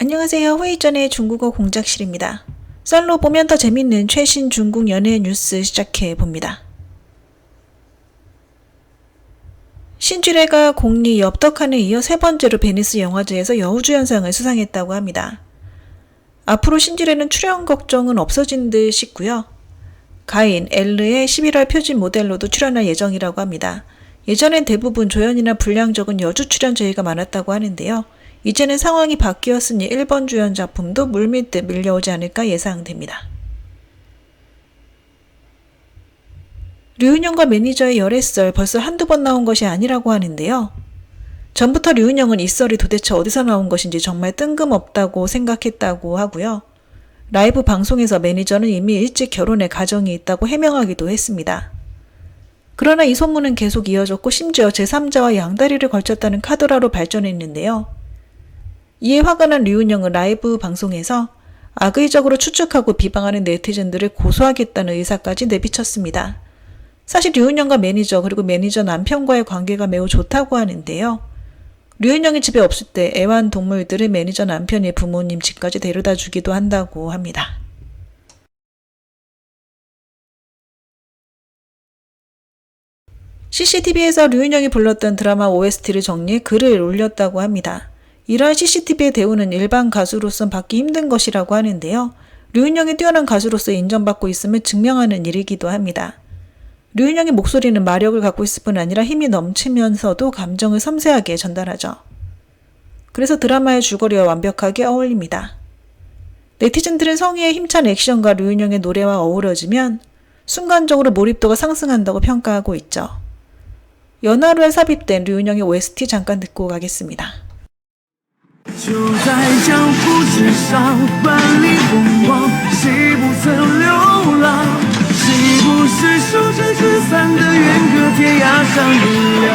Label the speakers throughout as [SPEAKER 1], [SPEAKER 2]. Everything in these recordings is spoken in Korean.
[SPEAKER 1] 안녕하세요. 회의 전에 중국어 공작실입니다. 썰로 보면 더 재밌는 최신 중국 연예 뉴스 시작해 봅니다. 신지래가 공리 엽떡한에 이어 세 번째로 베니스 영화제에서 여우주연상을 수상했다고 합니다. 앞으로 신지래는 출연 걱정은 없어진 듯 싶고요. 가인, 엘르의 11월 표진 모델로도 출연할 예정이라고 합니다. 예전엔 대부분 조연이나 분량 적은 여주 출연 제의가 많았다고 하는데요. 이제는 상황이 바뀌었으니 1번 주연 작품도 물밀듯 밀려오지 않을까 예상됩니다. 류은영과 매니저의 열애썰 벌써 한두 번 나온 것이 아니라고 하는데요. 전부터 류은영은 이 썰이 도대체 어디서 나온 것인지 정말 뜬금없다고 생각했다고 하고요. 라이브 방송에서 매니저는 이미 일찍 결혼해 가정이 있다고 해명하기도 했습니다. 그러나 이 소문은 계속 이어졌고 심지어 제3자와 양다리를 걸쳤다는 카더라로 발전했는데요. 이에 화가 난 류은영은 라이브 방송에서 악의적으로 추측하고 비방하는 네티즌들을 고소하겠다는 의사까지 내비쳤습니다. 사실 류은영과 매니저 그리고 매니저 남편과의 관계가 매우 좋다고 하는데요. 류은영이 집에 없을 때 애완동물들을 매니저 남편의 부모님 집까지 데려다 주기도 한다고 합니다. CCTV에서 류은영이 불렀던 드라마 OST를 정리해 글을 올렸다고 합니다. 이러한 CCTV의 대우는 일반 가수로선 받기 힘든 것이라고 하는데요. 류은영이 뛰어난 가수로서 인정받고 있음을 증명하는 일이기도 합니다. 류은영의 목소리는 마력을 갖고 있을 뿐 아니라 힘이 넘치면서도 감정을 섬세하게 전달하죠. 그래서 드라마의 줄거리와 완벽하게 어울립니다. 네티즌들은 성희의 힘찬 액션과 류은영의 노래와 어우러지면 순간적으로 몰입도가 상승한다고 평가하고 있죠. 연하루에 삽입된 류은영의 OST 잠깐 듣고 가겠습니다.
[SPEAKER 2] 就在江湖之上，万里风光，谁不曾流浪？谁不是守着纸伞的远隔天涯上的亮？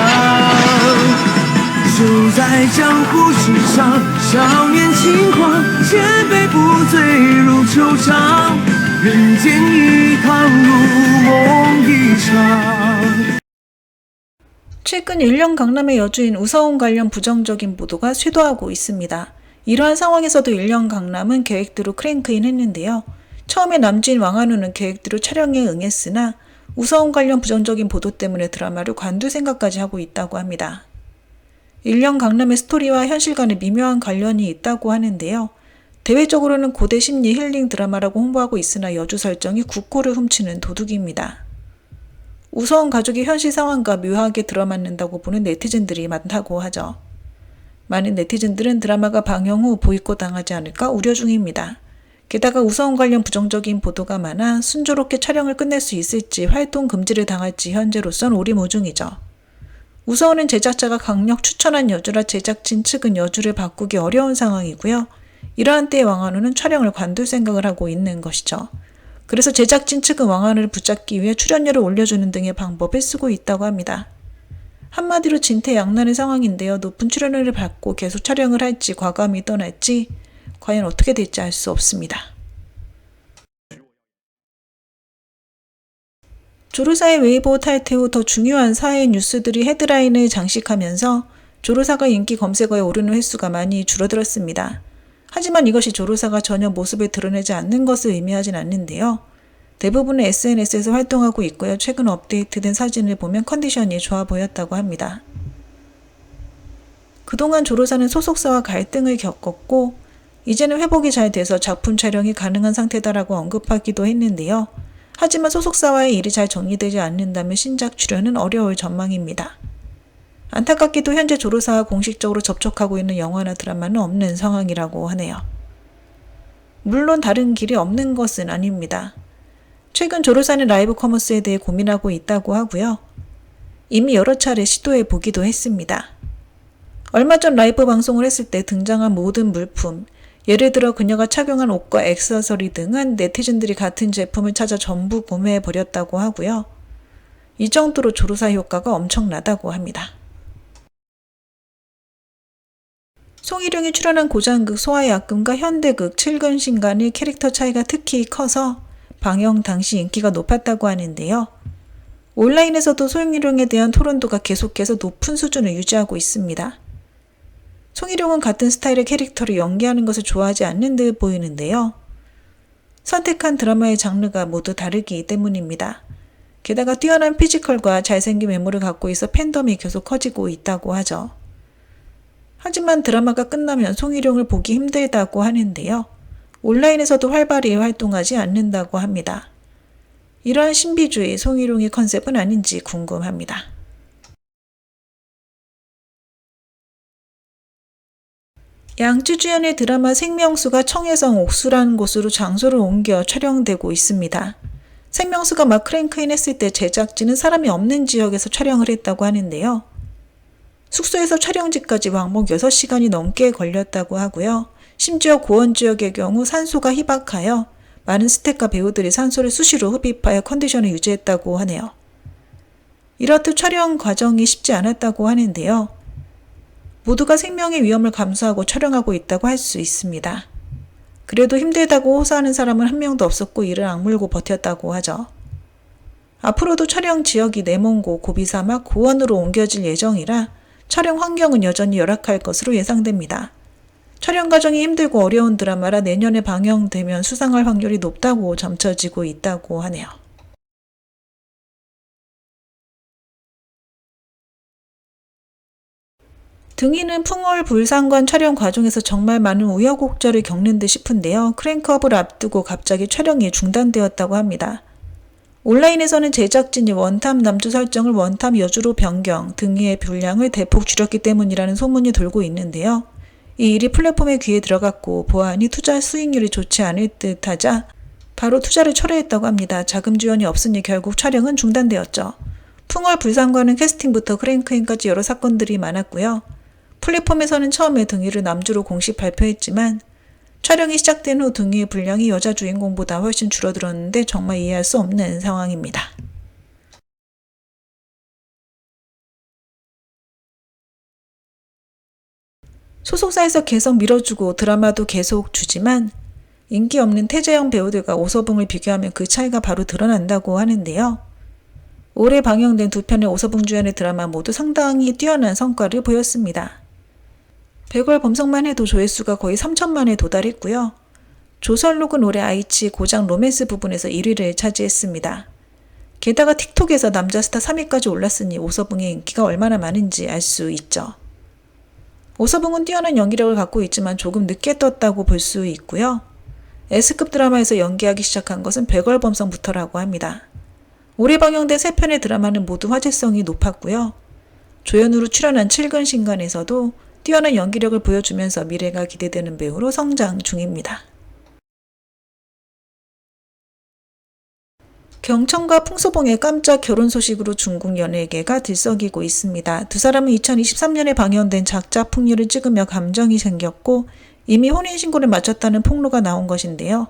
[SPEAKER 2] 就在江湖之上，少年轻狂，千杯不醉如愁肠，人间一趟，如梦一场。
[SPEAKER 1] 최근 일령 강남의 여주인 우서운 관련 부정적인 보도가 쇄도하고 있습니다. 이러한 상황에서도 일령 강남은 계획대로 크랭크인 했는데요. 처음에 남주인 왕한우는 계획대로 촬영에 응했으나 우서운 관련 부정적인 보도 때문에 드라마를 관둘 생각까지 하고 있다고 합니다. 일령 강남의 스토리와 현실과는 미묘한 관련이 있다고 하는데요. 대외적으로는 고대 심리 힐링 드라마라고 홍보하고 있으나 여주 설정이 국고를 훔치는 도둑입니다. 우서운 가족이 현실 상황과 묘하게 들어맞는다고 보는 네티즌들이 많다고 하죠. 많은 네티즌들은 드라마가 방영 후 보이콧 당하지 않을까 우려 중입니다. 게다가 우서운 관련 부정적인 보도가 많아 순조롭게 촬영을 끝낼 수 있을지 활동 금지를 당할지 현재로선 오리무중이죠. 우서운은 제작자가 강력 추천한 여주라 제작진 측은 여주를 바꾸기 어려운 상황이고요. 이러한 때에 왕한우는 촬영을 관둘 생각을 하고 있는 것이죠. 그래서 제작진 측은 왕한우를 붙잡기 위해 출연료를 올려주는 등의 방법을 쓰고 있다고 합니다. 한마디로 진퇴양난의 상황인데요. 높은 출연료를 받고 계속 촬영을 할지 과감히 떠날지 과연 어떻게 될지 알 수 없습니다. 조르사의 웨이보 탈퇴 후 더 중요한 사회 뉴스들이 헤드라인을 장식하면서 조르사가 인기 검색어에 오르는 횟수가 많이 줄어들었습니다. 하지만 이것이 조르사가 전혀 모습을 드러내지 않는 것을 의미하진 않는데요. 대부분의 SNS에서 활동하고 있고요. 최근 업데이트된 사진을 보면 컨디션이 좋아 보였다고 합니다. 그동안 조르사는 소속사와 갈등을 겪었고 이제는 회복이 잘 돼서 작품 촬영이 가능한 상태다라고 언급하기도 했는데요. 하지만 소속사와의 일이 잘 정리되지 않는다면 신작 출연은 어려울 전망입니다. 안타깝게도 현재 조르사와 공식적으로 접촉하고 있는 영화나 드라마는 없는 상황이라고 하네요. 물론 다른 길이 없는 것은 아닙니다. 최근 조르사는 라이브 커머스에 대해 고민하고 있다고 하고요. 이미 여러 차례 시도해 보기도 했습니다. 얼마 전 라이브 방송을 했을 때 등장한 모든 물품, 예를 들어 그녀가 착용한 옷과 액세서리 등은 네티즌들이 같은 제품을 찾아 전부 구매해 버렸다고 하고요. 이 정도로 조르사 효과가 엄청나다고 합니다. 송일용이 출연한 고장극 소아의 아픔과 현대극 칠근신간의 캐릭터 차이가 특히 커서 방영 당시 인기가 높았다고 하는데요. 온라인에서도 송일용에 대한 토론도가 계속해서 높은 수준을 유지하고 있습니다. 송희룡은 같은 스타일의 캐릭터를 연기하는 것을 좋아하지 않는 듯 보이는데요. 선택한 드라마의 장르가 모두 다르기 때문입니다. 게다가 뛰어난 피지컬과 잘생긴 외모를 갖고 있어 팬덤이 계속 커지고 있다고 하죠. 하지만 드라마가 끝나면 송희룡을 보기 힘들다고 하는데요. 온라인에서도 활발히 활동하지 않는다고 합니다. 이러한 신비주의 송희룡의 컨셉은 아닌지 궁금합니다. 양쯔주연의 드라마 생명수가 청해성 옥수라는 곳으로 장소를 옮겨 촬영되고 있습니다. 생명수가 막 크랭크인 했을 때 제작진은 사람이 없는 지역에서 촬영을 했다고 하는데요. 숙소에서 촬영지까지 왕복 6시간이 넘게 걸렸다고 하고요. 심지어 고원 지역의 경우 산소가 희박하여 많은 스태프과 배우들이 산소를 수시로 흡입하여 컨디션을 유지했다고 하네요. 이렇듯 촬영 과정이 쉽지 않았다고 하는데요. 모두가 생명의 위험을 감수하고 촬영하고 있다고 할 수 있습니다. 그래도 힘들다고 호소하는 사람은 한 명도 없었고 이를 악물고 버텼다고 하죠. 앞으로도 촬영 지역이 내몽고, 고비사막, 고원으로 옮겨질 예정이라 촬영 환경은 여전히 열악할 것으로 예상됩니다. 촬영 과정이 힘들고 어려운 드라마라 내년에 방영되면 수상할 확률이 높다고 점쳐지고 있다고 하네요. 등이는 풍월불상관 촬영 과정에서 정말 많은 우여곡절을 겪는 듯 싶은데요. 크랭크업을 앞두고 갑자기 촬영이 중단되었다고 합니다. 온라인에서는 제작진이 원탐 남주 설정을 원탐 여주로 변경, 등이의 분량을 대폭 줄였기 때문이라는 소문이 돌고 있는데요. 이 일이 플랫폼의 귀에 들어갔고 보아하니 투자 수익률이 좋지 않을 듯 하자 바로 투자를 철회했다고 합니다. 자금 지원이 없으니 결국 촬영은 중단되었죠. 풍월불상관은 캐스팅부터 크랭크인까지 여러 사건들이 많았고요. 플랫폼에서는 처음에 등이를 남주로 공식 발표했지만 촬영이 시작된 후 등이의 분량이 여자 주인공보다 훨씬 줄어들었는데 정말 이해할 수 없는 상황입니다. 소속사에서 계속 밀어주고 드라마도 계속 주지만 인기 없는 태재형 배우들과 오서붕을 비교하면 그 차이가 바로 드러난다고 하는데요. 올해 방영된 2편의 오서붕 주연의 드라마 모두 상당히 뛰어난 성과를 보였습니다. 백월범성만 해도 조회수가 거의 3천만에 도달했고요. 조설록은 올해 아이치 고장 로맨스 부분에서 1위를 차지했습니다. 게다가 틱톡에서 남자 스타 3위까지 올랐으니 오서붕의 인기가 얼마나 많은지 알 수 있죠. 오서붕은 뛰어난 연기력을 갖고 있지만 조금 늦게 떴다고 볼 수 있고요. S급 드라마에서 연기하기 시작한 것은 백월범성부터라고 합니다. 올해 방영된 3편의 드라마는 모두 화제성이 높았고요. 조연으로 출연한 칠근신간에서도 뛰어난 연기력을 보여주면서 미래가 기대되는 배우로 성장 중입니다. 경청과 풍소봉의 깜짝 결혼 소식으로 중국 연예계가 들썩이고 있습니다. 두 사람은 2023년에 방영된 작자 풍류를 찍으며 감정이 생겼고 이미 혼인신고를 마쳤다는 폭로가 나온 것인데요.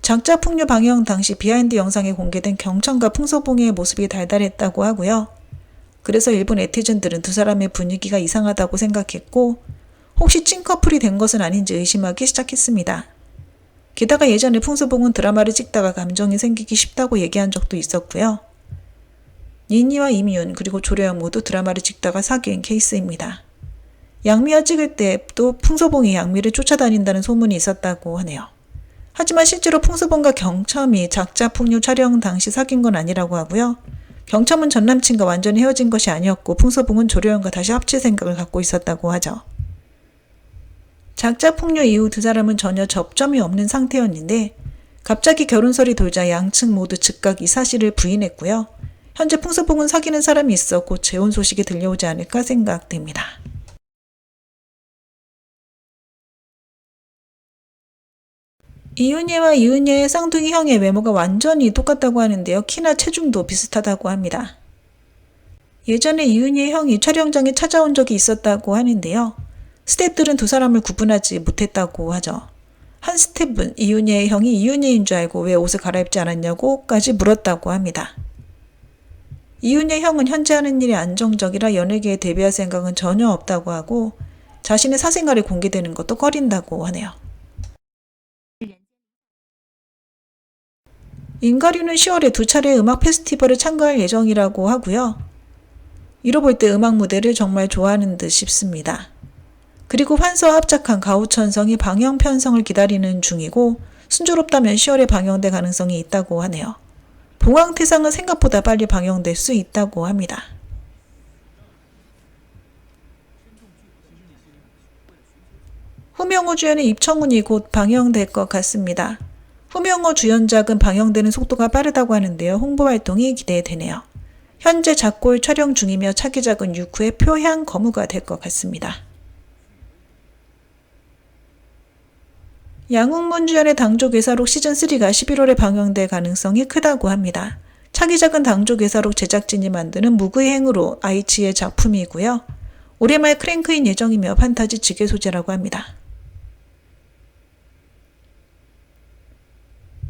[SPEAKER 1] 작자 풍류 방영 당시 비하인드 영상에 공개된 경청과 풍소봉의 모습이 달달했다고 하고요. 그래서 일본 네티즌들은 두 사람의 분위기가 이상하다고 생각했고 혹시 찐커플이 된 것은 아닌지 의심하기 시작했습니다. 게다가 예전에 풍소봉은 드라마를 찍다가 감정이 생기기 쉽다고 얘기한 적도 있었고요. 니니와 이미윤 그리고 조려영 모두 드라마를 찍다가 사귄 케이스입니다. 양미와 찍을 때도 풍소봉이 양미를 쫓아다닌다는 소문이 있었다고 하네요. 하지만 실제로 풍소봉과 경첨이 작자 풍류 촬영 당시 사귄 건 아니라고 하고요. 경첨은 전남친과 완전히 헤어진 것이 아니었고 풍소봉은 조려영과 다시 합칠 생각을 갖고 있었다고 하죠. 작자 풍류 이후 두 사람은 전혀 접점이 없는 상태였는데 갑자기 결혼설이 돌자 양측 모두 즉각 이 사실을 부인했고요. 현재 풍소봉은 사귀는 사람이 있어 곧 재혼 소식이 들려오지 않을까 생각됩니다. 이윤예와 이은예의 쌍둥이 형의 외모가 완전히 똑같다고 하는데요. 키나 체중도 비슷하다고 합니다. 예전에 이은예 형이 촬영장에 찾아온 적이 있었다고 하는데요. 스태프들은 두 사람을 구분하지 못했다고 하죠. 한 스태프는 이윤예의 형이 이윤예인 줄 알고 왜 옷을 갈아입지 않았냐고까지 물었다고 합니다. 이윤예 형은 현재 하는 일이 안정적이라 연예계에 데뷔할 생각은 전혀 없다고 하고 자신의 사생활이 공개되는 것도 꺼린다고 하네요. 임가류는 10월에 2차례 음악 페스티벌에 참가할 예정이라고 하고요. 이로 볼 때 음악 무대를 정말 좋아하는 듯 싶습니다. 그리고 환서와 합작한 가우천성이 방영 편성을 기다리는 중이고 순조롭다면 10월에 방영될 가능성이 있다고 하네요. 봉황태상은 생각보다 빨리 방영될 수 있다고 합니다. 후명호 주연의 입청운이 곧 방영될 것 같습니다. 후명호 주연작은 방영되는 속도가 빠르다고 하는데요. 홍보활동이 기대되네요. 현재 작골 촬영 중이며 차기작은 6후의 표향 거무가 될 것 같습니다. 양웅문 주연의 당조괴사록 시즌3가 11월에 방영될 가능성이 크다고 합니다. 차기작은 당조괴사록 제작진이 만드는 무구의 행으로 아이치의 작품이고요. 올해 말 크랭크인 예정이며 판타지 직의 소재라고 합니다.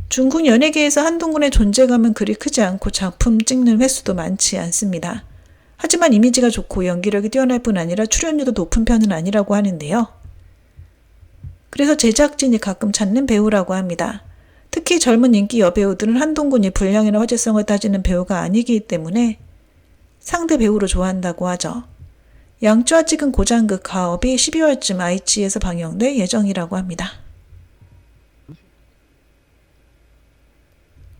[SPEAKER 1] 중국 연예계에서 한동훈의 존재감은 그리 크지 않고 작품 찍는 횟수도 많지 않습니다. 하지만 이미지가 좋고 연기력이 뛰어날 뿐 아니라 출연료도 높은 편은 아니라고 하는데요. 그래서 제작진이 가끔 찾는 배우라고 합니다. 특히 젊은 인기 여배우들은 한동훈이 분량이나 화제성을 따지는 배우가 아니기 때문에 상대 배우로 좋아한다고 하죠. 양쯔와 찍은 고장극 가업이 12월쯤 아이치에서 방영될 예정이라고 합니다.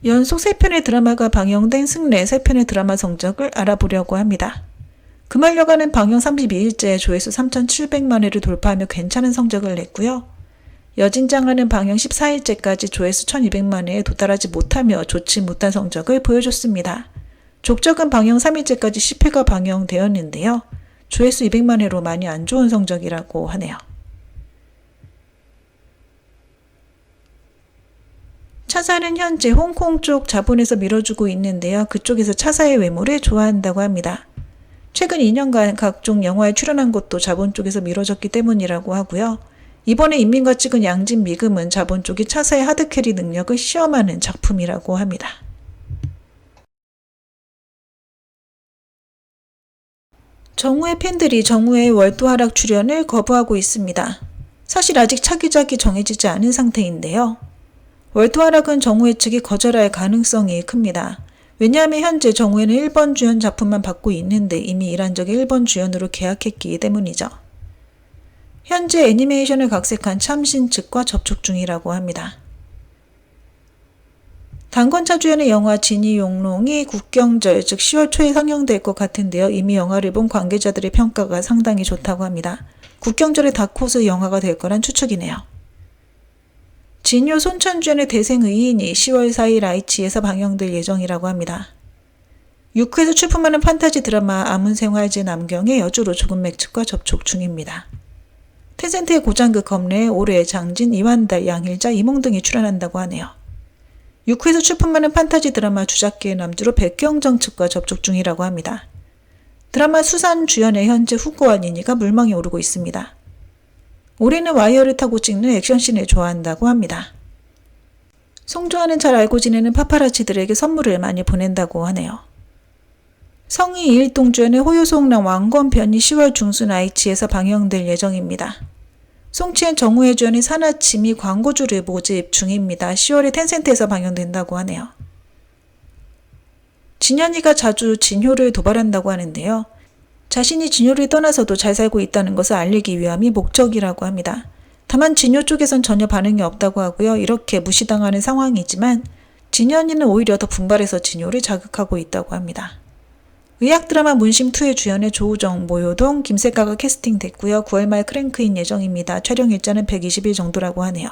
[SPEAKER 1] 연속 3편의 드라마가 방영된 승래 3편의 드라마 성적을 알아보려고 합니다. 금활여가는 방영 32일째 조회수 3,700만 회를 돌파하며 괜찮은 성적을 냈고요. 여진장하는 방영 14일째까지 조회수 1,200만 회에 도달하지 못하며 좋지 못한 성적을 보여줬습니다. 족적은 방영 3일째까지 10회가 방영되었는데요. 조회수 200만 회로 많이 안 좋은 성적이라고 하네요. 차사는 현재 홍콩 쪽 자본에서 밀어주고 있는데요. 그쪽에서 차사의 외모를 좋아한다고 합니다. 최근 2년간 각종 영화에 출연한 것도 자본 쪽에서 밀어줬기 때문이라고 하고요. 이번에 인민과 찍은 양진 미금은 자본 쪽이 차사의 하드캐리 능력을 시험하는 작품이라고 합니다. 정우의 팬들이 정우의 월도하락 출연을 거부하고 있습니다. 사실 아직 차기작이 정해지지 않은 상태인데요. 월도하락은 정우의 측이 거절할 가능성이 큽니다. 왜냐하면 현재 정우에는 1번 주연 작품만 받고 있는데 이미 일환적인 1번 주연으로 계약했기 때문이죠. 현재 애니메이션을 각색한 참신 측과 접촉 중이라고 합니다. 당권차 주연의 영화 진이용롱이 국경절 즉 10월 초에 상영될 것 같은데요. 이미 영화를 본 관계자들의 평가가 상당히 좋다고 합니다. 국경절의 다코스 영화가 될 거란 추측이네요. 진요 손천 주연의 대생의인이 10월 4일 아이치에서 방영될 예정이라고 합니다. 6회에서 출품하는 판타지 드라마 아문생활 제 남경의 여주로 조금 맥측과 접촉 중입니다. 텐센트의 고장극 검래에 올해 장진, 이완달, 양일자, 이몽 등이 출연한다고 하네요. 6회에서 출품하는 판타지 드라마 주작계의 남주로 백경정 측과 접촉 중이라고 합니다. 드라마 수산 주연의 현재 후보와 니니가 물망에 오르고 있습니다. 올해는 와이어를 타고 찍는 액션씬을 좋아한다고 합니다. 송조아는 잘 알고 지내는 파파라치들에게 선물을 많이 보낸다고 하네요. 성희 이일동 주연의 호요송랑 왕건편이 10월 중순 아이치에서 방영될 예정입니다. 송치엔 정우의 주연의 산아침이 광고주를 모집 중입니다. 10월에 텐센트에서 방영된다고 하네요. 진현이가 자주 진효를 도발한다고 하는데요. 자신이 진효를 떠나서도 잘 살고 있다는 것을 알리기 위함이 목적이라고 합니다. 다만 진효 쪽에선 전혀 반응이 없다고 하고요. 이렇게 무시당하는 상황이지만 진현이는 오히려 더 분발해서 진효를 자극하고 있다고 합니다. 의학 드라마 문심2의 주연의 조우정, 모효동, 김세가가 캐스팅됐고요. 9월 말 크랭크인 예정입니다. 촬영 일자는 120일 정도라고 하네요.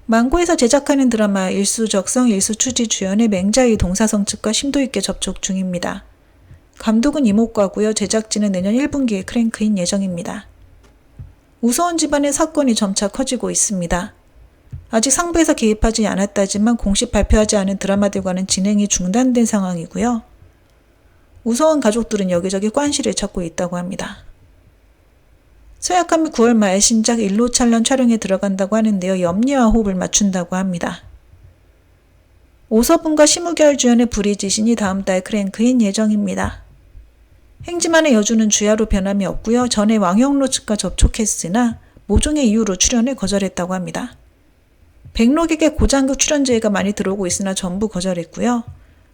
[SPEAKER 1] 망고에서 제작하는 드라마 일수적성, 일수추지 주연의 맹자의 동사성 측과 심도 있게 접촉 중입니다. 감독은 이목과고요. 제작진은 내년 1분기에 크랭크인 예정입니다. 우서원 집안의 사건이 점차 커지고 있습니다. 아직 상부에서 개입하지 않았다지만 공식 발표하지 않은 드라마들과는 진행이 중단된 상황이고요. 우서원 가족들은 여기저기 관실을 찾고 있다고 합니다. 서약함이 9월 말 신작 일로찰런 촬영에 들어간다고 하는데요. 염리와 호흡을 맞춘다고 합니다. 오서분과 심우결 주연의 불의지신이 다음 달 크랭크인 예정입니다. 행지만의 여주는 주야로 변함이 없고요. 전에 왕영로 측과 접촉했으나 모종의 이유로 출연을 거절했다고 합니다. 백록에게 고장극 출연 제의가 많이 들어오고 있으나 전부 거절했고요.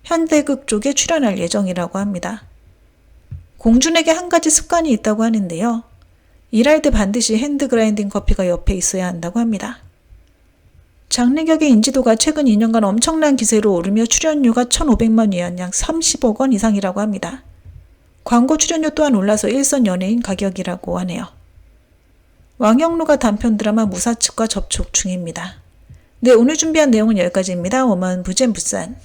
[SPEAKER 1] 현대극 쪽에 출연할 예정이라고 합니다. 공준에게 한 가지 습관이 있다고 하는데요. 일할 때 반드시 핸드 그라인딩 커피가 옆에 있어야 한다고 합니다. 장래격의 인지도가 최근 2년간 엄청난 기세로 오르며 출연료가 1,500만 위안 약 30억 원 이상이라고 합니다. 광고 출연료 또한 올라서 일선 연예인 가격이라고 하네요. 왕영루가 단편 드라마 무사 측과 접촉 중입니다. 네, 오늘 준비한 내용은 여기까지입니다. 我们不见不散。